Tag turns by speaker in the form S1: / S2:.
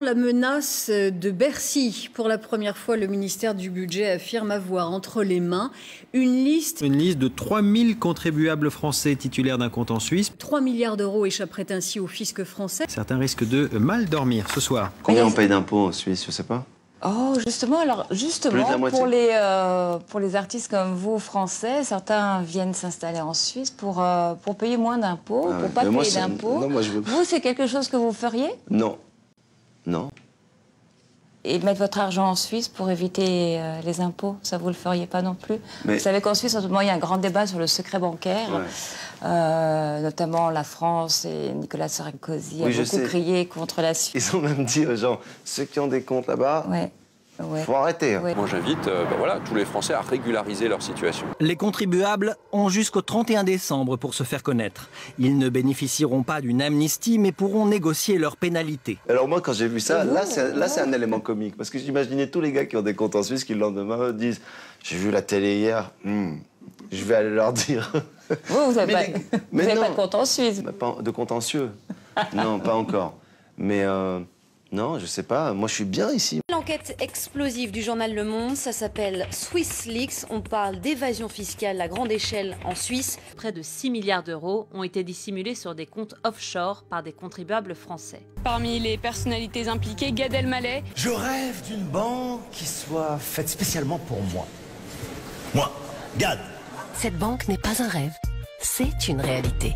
S1: La menace de Bercy. Pour la première fois, le ministère du Budget affirme avoir entre les mains une liste
S2: de 3000 contribuables français titulaires d'un compte en Suisse.
S1: 3 milliards d'euros échapperaient ainsi au fisc français.
S2: Certains risquent de mal dormir ce soir.
S3: Combien on paye d'impôts en Suisse, je sais pas.
S4: Oh, justement, pour les artistes comme vous, français, certains viennent s'installer en Suisse pour payer moins d'impôts, pour pas payer d'impôts. Vous, c'est quelque chose que vous feriez?
S3: Non. Non.
S4: Et mettre votre argent en Suisse pour éviter les impôts, ça vous le feriez pas non plus?
S3: Mais...
S4: Vous savez qu'en Suisse, en ce moment, il y a un grand débat sur le secret bancaire. Ouais. Notamment la France et Nicolas Sarkozy a beaucoup crié contre la Suisse.
S3: Ils ont même dit aux gens, ceux qui ont des comptes là-bas, faut arrêter.
S4: Ouais.
S5: Moi j'invite tous les Français à régulariser leur situation.
S6: Les contribuables ont jusqu'au 31 décembre pour se faire connaître. Ils ne bénéficieront pas d'une amnistie mais pourront négocier leurs pénalités.
S3: Alors moi quand j'ai vu ça, là c'est un élément comique. Parce que j'imaginais tous les gars qui ont des comptes en Suisse qui le lendemain disent « J'ai vu la télé hier, je vais aller leur dire... »
S4: Vous n'avez pas de compte en Suisse.
S3: Pas de contentieux. Non, pas encore. Mais non, je sais pas. Moi, je suis bien ici.
S7: L'enquête explosive du journal Le Monde, ça s'appelle Swiss Leaks. On parle d'évasion fiscale à grande échelle en Suisse.
S8: Près de 6 milliards d'euros ont été dissimulés sur des comptes offshore par des contribuables français.
S9: Parmi les personnalités impliquées, Gad Elmaleh.
S10: Je rêve d'une banque qui soit faite spécialement pour moi. Moi, Gad.
S11: Cette banque n'est pas un rêve, c'est une réalité.